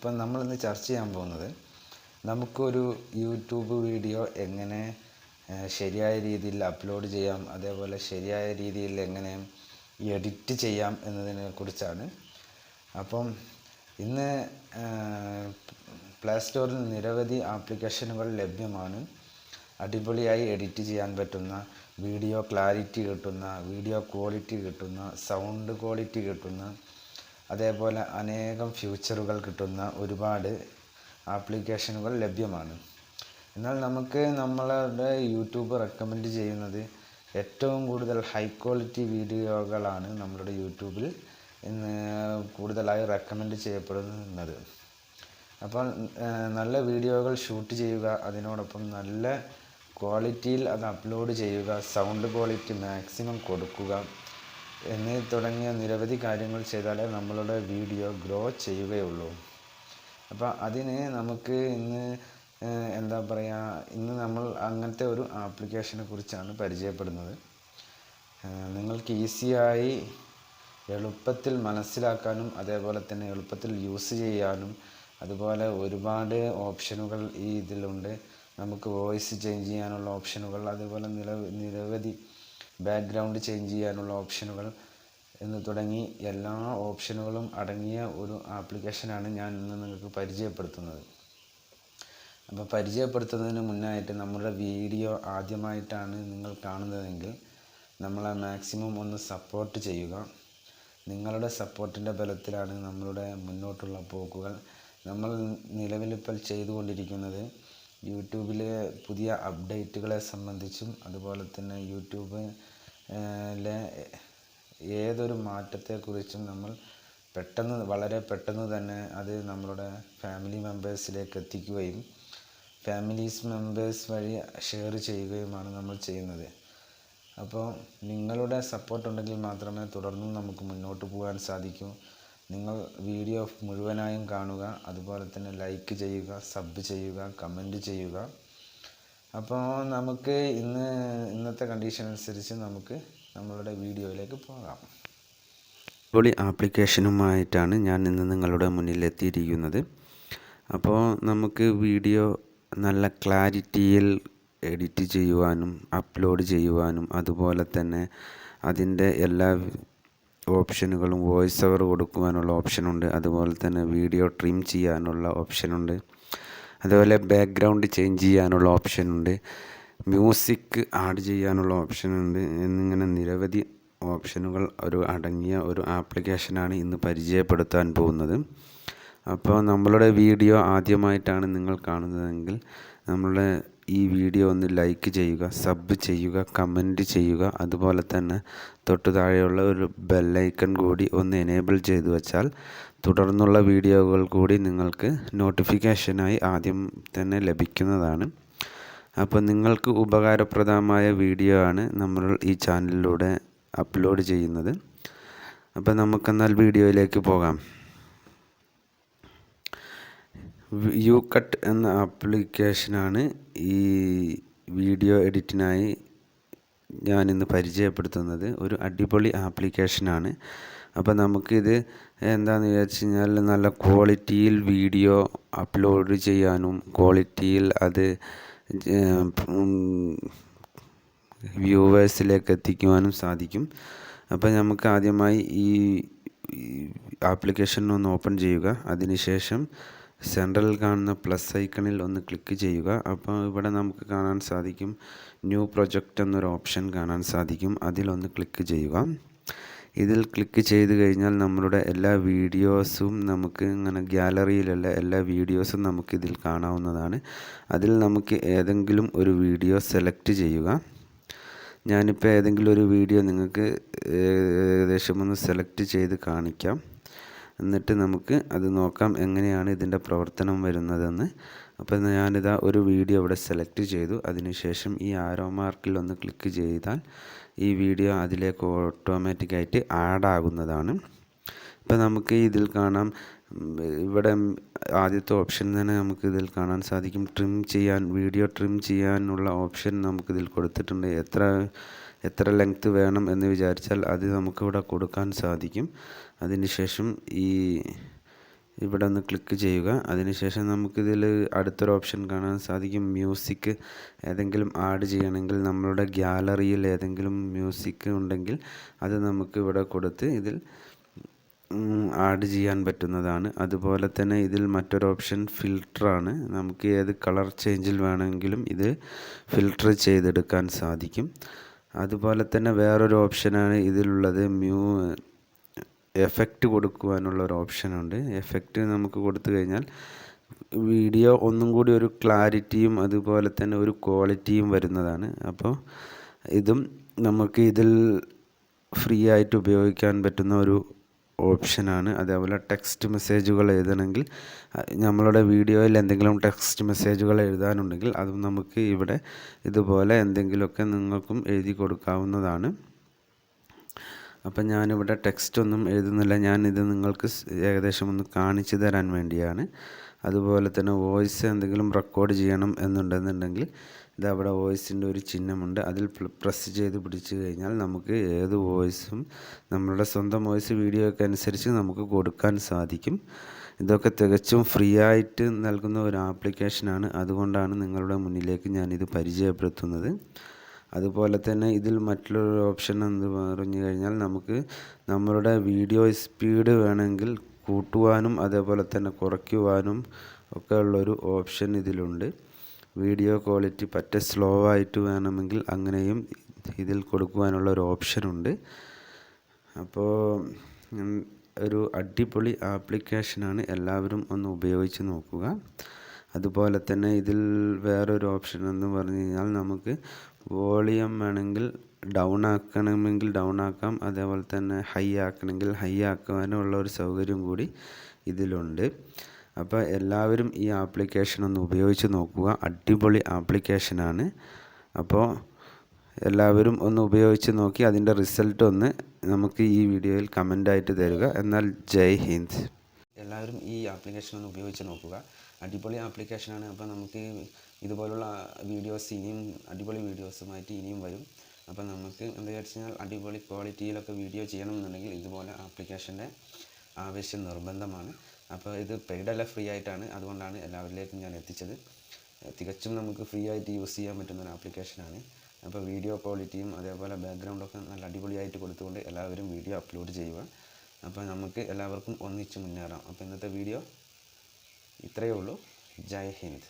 അപ്പം നമ്മളിന്ന് ചർച്ച ചെയ്യാൻ പോകുന്നത് നമുക്കൊരു യൂട്യൂബ് വീഡിയോ എങ്ങനെ ശരിയായ രീതിയിൽ അപ്ലോഡ് ചെയ്യാം, അതേപോലെ ശരിയായ രീതിയിൽ എങ്ങനെ എഡിറ്റ് ചെയ്യാം എന്നതിനെ കുറിച്ചാണ്. അപ്പം ഇന്ന് പ്ലേ സ്റ്റോറിൽ നിരവധി ആപ്ലിക്കേഷനുകൾ ലഭ്യമാണ്. അടിപൊളിയായി എഡിറ്റ് ചെയ്യാൻ പറ്റുന്ന, വീഡിയോ ക്ലാരിറ്റി കിട്ടുന്ന, വീഡിയോ ക്വാളിറ്റി കിട്ടുന്ന, സൗണ്ട് ക്വാളിറ്റി കിട്ടുന്ന, അതേപോലെ അനേകം ഫീച്ചറുകൾ കിട്ടുന്ന ഒരുപാട് ആപ്ലിക്കേഷനുകൾ ലഭ്യമാണ്. എന്നാൽ നമുക്ക് നമ്മളുടെ യൂട്യൂബ് റെക്കമെൻഡ് ചെയ്യുന്നത് ഏറ്റവും കൂടുതൽ ഹൈ ക്വാളിറ്റി വീഡിയോകളാണ് നമ്മളുടെ യൂട്യൂബിൽ ഇന്ന് കൂടുതലായി റെക്കമെൻഡ് ചെയ്യപ്പെടുന്നത്. അപ്പോൾ നല്ല വീഡിയോകൾ ഷൂട്ട് ചെയ്യുക, അതിനോടൊപ്പം നല്ല ക്വാളിറ്റിയിൽ അത് അപ്ലോഡ് ചെയ്യുക, സൗണ്ട് ക്വാളിറ്റി മാക്സിമം കൊടുക്കുക എന്ന് തുടങ്ങിയ നിരവധി കാര്യങ്ങൾ ചെയ്താലേ നമ്മളുടെ വീഡിയോ ഗ്രോ ചെയ്യുകയുള്ളൂ. അപ്പോൾ അതിന് നമുക്ക് ഇന്ന് ഇന്ന് നമ്മൾ അങ്ങനത്തെ ഒരു ആപ്ലിക്കേഷനെ കുറിച്ചാണ് പരിചയപ്പെടുന്നത്. നിങ്ങൾക്ക് ഈസിയായി എളുപ്പത്തിൽ മനസ്സിലാക്കാനും അതേപോലെ തന്നെ എളുപ്പത്തിൽ യൂസ് ചെയ്യാനും, അതുപോലെ ഒരുപാട് ഓപ്ഷനുകൾ ഈ ഇതിലുണ്ട്. നമുക്ക് വോയിസ് ചേഞ്ച് ചെയ്യാനുള്ള ഓപ്ഷനുകൾ, അതുപോലെ നിരവധി ബാക്ക്ഗ്രൗണ്ട് ചേഞ്ച് ചെയ്യാനുള്ള ഓപ്ഷനുകൾ എന്ന് തുടങ്ങി എല്ലാ ഓപ്ഷനുകളും അടങ്ങിയ ഒരു ആപ്ലിക്കേഷനാണ് ഞാൻ ഇന്ന് നിങ്ങൾക്ക് പരിചയപ്പെടുത്തുന്നത്. അപ്പോൾ പരിചയപ്പെടുത്തുന്നതിന് മുന്നായിട്ട് നമ്മുടെ വീഡിയോ ആദ്യമായിട്ടാണ് നിങ്ങൾ കാണുന്നതെങ്കിൽ നമ്മളെ മാക്സിമം ഒന്ന് സപ്പോർട്ട് ചെയ്യുക. നിങ്ങളുടെ സപ്പോർട്ടിൻ്റെ ബലത്തിലാണ് നമ്മളുടെ മുന്നോട്ടുള്ള പോക്കുകൾ. നമ്മൾ നിലവിലിപ്പോൾ ചെയ്തുകൊണ്ടിരിക്കുന്നത് യൂട്യൂബിലെ പുതിയ അപ്ഡേറ്റുകളെ സംബന്ധിച്ചും അതുപോലെ തന്നെ യൂട്യൂബിലെ ഏതൊരു മാറ്റത്തെക്കുറിച്ചും നമ്മൾ വളരെ പെട്ടെന്ന് തന്നെ അത് നമ്മളുടെ ഫാമിലി മെമ്പേഴ്സിലേക്ക് എത്തിക്കുകയും മെമ്പേഴ്സ് വഴി ഷെയർ ചെയ്യുകയുമാണ് നമ്മൾ ചെയ്യുന്നത്. അപ്പോൾ നിങ്ങളുടെ സപ്പോർട്ട് ഉണ്ടെങ്കിൽ മാത്രമേ തുടർന്നും നമുക്ക് മുന്നോട്ട് പോകാൻ സാധിക്കൂ. നിങ്ങൾ വീഡിയോ മുഴുവനായും കാണുക, അതുപോലെ തന്നെ ലൈക്ക് ചെയ്യുക, സബ് ചെയ്യുക, കമൻറ്റ് ചെയ്യുക. അപ്പോൾ നമുക്ക് ഇന്നത്തെ കണ്ടീഷൻ അനുസരിച്ച് നമുക്ക് നമ്മളുടെ വീഡിയോയിലേക്ക് പോകാം. പൊളി ആപ്ലിക്കേഷനുമായിട്ടാണ് ഞാൻ ഇന്ന് നിങ്ങളുടെ മുന്നിൽ എത്തിയിരിക്കുന്നത്. അപ്പോൾ നമുക്ക് വീഡിയോ നല്ല ക്ലാരിറ്റിയിൽ എഡിറ്റ് ചെയ്യുവാനും അപ്ലോഡ് ചെയ്യുവാനും അതുപോലെ തന്നെ അതിൻ്റെ എല്ലാ ഓപ്ഷനുകളും വോയിസ് ഓവർ കൊടുക്കുവാനുള്ള ഓപ്ഷനുണ്ട്, അതുപോലെ തന്നെ വീഡിയോ ട്രിം ചെയ്യാനുള്ള ഓപ്ഷനുണ്ട്, അതുപോലെ ബാക്ക്ഗ്രൗണ്ട് ചേഞ്ച് ചെയ്യാനുള്ള ഓപ്ഷനുണ്ട്, മ്യൂസിക് ആഡ് ചെയ്യാനുള്ള ഓപ്ഷനുണ്ട് എന്നിങ്ങനെ നിരവധി ഓപ്ഷനുകൾ അടങ്ങിയ ഒരു ആപ്ലിക്കേഷനാണ് ഇന്ന് പരിചയപ്പെടുത്താൻ പോകുന്നത്. അപ്പോൾ നമ്മളുടെ വീഡിയോ ആദ്യമായിട്ടാണ് നിങ്ങൾ കാണുന്നതെങ്കിൽ നമ്മളുടെ ഈ വീഡിയോ ഒന്ന് ലൈക്ക് ചെയ്യുക, സബ് ചെയ്യുക, കമൻറ്റ് ചെയ്യുക. അതുപോലെ തന്നെ തൊട്ടു താഴെയുള്ള ഒരു ബെല്ലൈക്കൺ കൂടി ഒന്ന് എനേബിൾ ചെയ്തു വച്ചാൽ തുടർന്നുള്ള വീഡിയോകൾ കൂടി നിങ്ങൾക്ക് നോട്ടിഫിക്കേഷനായി ആദ്യം തന്നെ ലഭിക്കുന്നതാണ്. അപ്പോൾ നിങ്ങൾക്ക് ഉപകാരപ്രദമായ വീഡിയോ ആണ് നമ്മൾ ഈ ചാനലിലൂടെ അപ്ലോഡ് ചെയ്യുന്നത്. അപ്പോൾ നമുക്കെന്നാൽ വീഡിയോയിലേക്ക് പോകാം. യൂകട്ട് എന്ന ആപ്ലിക്കേഷനാണ് ഈ വീഡിയോ എഡിറ്റിനായി ഞാനിന്ന് പരിചയപ്പെടുത്തുന്നത്. ഒരു അടിപൊളി ആപ്ലിക്കേഷനാണ്. അപ്പോൾ നമുക്കിത് എന്താണെന്ന് വിചാരിച്ചു കഴിഞ്ഞാൽ നല്ല ക്വാളിറ്റിയിൽ വീഡിയോ അപ്ലോഡ് ചെയ്യാനും ക്വാളിറ്റിയിൽ അത് വ്യൂവേഴ്സിലേക്ക് എത്തിക്കുവാനും സാധിക്കും. അപ്പോൾ നമുക്ക് ആദ്യമായി ഈ ആപ്ലിക്കേഷൻ ഒന്ന് ഓപ്പൺ ചെയ്യുക. അതിനുശേഷം സെൻട്രലിൽ കാണുന്ന പ്ലസ് ഐക്കണിൽ ഒന്ന് ക്ലിക്ക് ചെയ്യുക. അപ്പോൾ ഇവിടെ നമുക്ക് കാണാൻ സാധിക്കും ന്യൂ പ്രൊജക്റ്റ് എന്നൊരു ഓപ്ഷൻ കാണാൻ സാധിക്കും. അതിലൊന്ന് ക്ലിക്ക് ചെയ്യുക. ഇതിൽ ക്ലിക്ക് ചെയ്ത് കഴിഞ്ഞാൽ നമ്മളുടെ എല്ലാ വീഡിയോസും നമുക്ക് ഇങ്ങനെ ഗ്യാലറിയിലുള്ള എല്ലാ വീഡിയോസും നമുക്കിതിൽ കാണാവുന്നതാണ്. അതിൽ നമുക്ക് ഏതെങ്കിലും ഒരു വീഡിയോ സെലക്ട് ചെയ്യുക. ഞാനിപ്പോൾ ഏതെങ്കിലും ഒരു വീഡിയോ നിങ്ങൾക്ക് ഏകദേശം ഒന്ന് സെലക്ട് ചെയ്ത് കാണിക്കാം. എന്നിട്ട് നമുക്ക് അത് നോക്കാം എങ്ങനെയാണ് ഇതിൻ്റെ പ്രവർത്തനം വരുന്നതെന്ന്. അപ്പോൾ ഞാനിതാ ഒരു വീഡിയോ ഇവിടെ സെലക്ട് ചെയ്തു. അതിനുശേഷം ഈ ആരോ മാർക്കിൽ ഒന്ന് ക്ലിക്ക് ചെയ്താൽ ഈ വീഡിയോ അതിലേക്ക് ഓട്ടോമാറ്റിക്കായിട്ട് ആഡ് ആകുന്നതാണ്. ഇപ്പോൾ നമുക്ക് ഇതിൽ കാണാം, ഇവിടെ ആദ്യത്തെ ഓപ്ഷൻ തന്നെ നമുക്ക് ഇതിൽ കാണാൻ സാധിക്കും വീഡിയോ ട്രിം ചെയ്യാനുള്ള ഓപ്ഷൻ നമുക്കിതിൽ കൊടുത്തിട്ടുണ്ട്. എത്ര ലെങ്ത് വേണം എന്ന് വിചാരിച്ചാൽ അത് നമുക്കിവിടെ കൊടുക്കാൻ സാധിക്കും. അതിനുശേഷം ഈ ഇവിടെ ഒന്ന് ക്ലിക്ക് ചെയ്യുക. അതിനുശേഷം നമുക്കിതിൽ അടുത്തൊരു ഓപ്ഷൻ കാണാൻ സാധിക്കും, മ്യൂസിക്. ഏതെങ്കിലും ആഡ് ചെയ്യണമെങ്കിൽ നമ്മളുടെ ഗ്യാലറിയിൽ ഏതെങ്കിലും മ്യൂസിക് ഉണ്ടെങ്കിൽ അത് നമുക്ക് ഇവിടെ കൊടുത്ത് ഇതിൽ ആഡ് ചെയ്യാൻ പറ്റുന്നതാണ്. അതുപോലെ തന്നെ ഇതിൽ മറ്റൊരു ഓപ്ഷൻ ഫിൽറ്ററാണ്. നമുക്ക് ഏത് കളർ ചേഞ്ചിൽ വേണമെങ്കിലും ഇത് ഫിൽറ്റർ ചെയ്തെടുക്കാൻ സാധിക്കും. അതുപോലെ തന്നെ വേറൊരു ഓപ്ഷനാണ് ഇതിലുള്ളത്, എഫക്റ്റ് കൊടുക്കുവാനുള്ള ഒരു ഓപ്ഷനുണ്ട്. എഫക്റ്റ് നമുക്ക് കൊടുത്തു കഴിഞ്ഞാൽ വീഡിയോ ഒന്നും കൂടി ഒരു ക്ലാരിറ്റിയും അതുപോലെ തന്നെ ഒരു ക്വാളിറ്റിയും വരുന്നതാണ്. അപ്പോൾ ഇതും നമുക്ക് ഇതിൽ ഫ്രീ ആയിട്ട് ഉപയോഗിക്കാൻ പറ്റുന്ന ഒരു ഓപ്ഷനാണ്. അതേപോലെ ടെക്സ്റ്റ് മെസ്സേജുകൾ എഴുതണമെങ്കിൽ നമ്മളുടെ വീഡിയോയിൽ എന്തെങ്കിലും ടെക്സ്റ്റ് മെസ്സേജുകൾ എഴുതാനുണ്ടെങ്കിൽ അതും നമുക്ക് ഇവിടെ ഇതുപോലെ എന്തെങ്കിലുമൊക്കെ നിങ്ങൾക്കും എഴുതി കൊടുക്കാവുന്നതാണ്. അപ്പം ഞാനിവിടെ ടെക്സ്റ്റ് ഒന്നും എഴുതുന്നില്ല, ഞാനിത് നിങ്ങൾക്ക് ഏകദേശം ഒന്ന് കാണിച്ചു തരാൻ വേണ്ടിയാണ്. അതുപോലെ തന്നെ വോയിസ് എന്തെങ്കിലും റെക്കോർഡ് ചെയ്യണം എന്നുണ്ടെന്നുണ്ടെങ്കിൽ ഇതവിടെ വോയിസിൻ്റെ ഒരു ചിഹ്നമുണ്ട്, അതിൽ പ്രസ് ചെയ്ത് പിടിച്ചു കഴിഞ്ഞാൽ നമുക്ക് ഏത് വോയിസും നമ്മളുടെ സ്വന്തം വോയിസ് വീഡിയോയ്ക്ക് അനുസരിച്ച് നമുക്ക് കൊടുക്കാൻ സാധിക്കും. ഇതൊക്കെ തികച്ചും ഫ്രീ ആയിട്ട് നൽകുന്ന ഒരു ആപ്ലിക്കേഷനാണ്. അതുകൊണ്ടാണ് നിങ്ങളുടെ മുന്നിലേക്ക് ഞാനിത് പരിചയപ്പെടുത്തുന്നത്. അതുപോലെ തന്നെ ഇതിൽ മറ്റുള്ളൊരു ഓപ്ഷൻ എന്ന് പറഞ്ഞു കഴിഞ്ഞാൽ നമുക്ക് നമ്മളുടെ വീഡിയോ സ്പീഡ് വേണമെങ്കിൽ കൂട്ടുവാനും അതേപോലെ തന്നെ കുറയ്ക്കുവാനും ഒക്കെ ഉള്ളൊരു ഓപ്ഷൻ ഇതിലുണ്ട്. വീഡിയോ ക്വാളിറ്റി പറ്റ സ്ലോ ആയിട്ട് വേണമെങ്കിൽ അങ്ങനെയും ഇതിൽ കൊടുക്കുവാനുള്ള ഒരു ഓപ്ഷനുണ്ട്. അപ്പോൾ ഒരു അടിപൊളി ആപ്ലിക്കേഷനാണ്, എല്ലാവരും ഒന്ന് ഉപയോഗിച്ച് നോക്കുക. അതുപോലെ തന്നെ ഇതിൽ വേറൊരു ഓപ്ഷൻ എന്ന് പറഞ്ഞു കഴിഞ്ഞാൽ നമുക്ക് വോളിയം വേണമെങ്കിൽ ഡൗൺ ആക്കണമെങ്കിൽ ഡൗൺ ആക്കാം, അതേപോലെ തന്നെ ഹൈ ആക്കണമെങ്കിൽ ഹൈ ആക്കാനുള്ള ഒരു സൗകര്യം കൂടി ഇതിലുണ്ട്. അപ്പോൾ എല്ലാവരും ഈ ആപ്ലിക്കേഷൻ ഒന്ന് ഉപയോഗിച്ച് നോക്കുക, അടിപൊളി ആപ്ലിക്കേഷനാണ്. അപ്പോൾ എല്ലാവരും ഒന്ന് ഉപയോഗിച്ച് നോക്കി അതിൻ്റെ റിസൾട്ട് ഒന്ന് നമുക്ക് ഈ വീഡിയോയിൽ കമൻ്റായിട്ട് തരിക. എന്നാൽ ജയ് ഹിന്ദ്. എല്ലാവരും ഈ ആപ്ലിക്കേഷൻ ഒന്ന് ഉപയോഗിച്ച് നോക്കുക, അടിപൊളി ആപ്ലിക്കേഷനാണ്. അപ്പോൾ നമുക്ക് ഇതുപോലുള്ള വീഡിയോസ് ഇനിയും അടിപൊളി വീഡിയോസുമായിട്ട് ഇനിയും വരും. അപ്പോൾ നമുക്ക് എന്താ വെച്ച് കഴിഞ്ഞാൽ അടിപൊളി ക്വാളിറ്റിയിലൊക്കെ വീഡിയോ ചെയ്യണമെന്നുണ്ടെങ്കിൽ ഇതുപോലെ ആപ്ലിക്കേഷൻ്റെ ആവശ്യം നിർബന്ധമാണ്. അപ്പോൾ ഇത് പെയ്ഡല്ല, ഫ്രീ ആയിട്ടാണ്. അതുകൊണ്ടാണ് എല്ലാവരിലേക്കും ഞാൻ എത്തിച്ചത്. തികച്ചും നമുക്ക് ഫ്രീ ആയിട്ട് യൂസ് ചെയ്യാൻ പറ്റുന്ന ഒരു ആപ്ലിക്കേഷനാണ്. അപ്പോൾ വീഡിയോ ക്വാളിറ്റിയും അതേപോലെ ബാക്ക്ഗ്രൗണ്ടൊക്കെ നല്ല അടിപൊളിയായിട്ട് കൊടുത്തുകൊണ്ട് എല്ലാവരും വീഡിയോ അപ്ലോഡ് ചെയ്യുക. അപ്പോൾ നമുക്ക് എല്ലാവർക്കും ഒന്നിച്ച് മുന്നേറാം. അപ്പോൾ ഇന്നത്തെ വീഡിയോ ഇത്രയേ ഉള്ളൂ. ജയ് ഹിന്ദ്.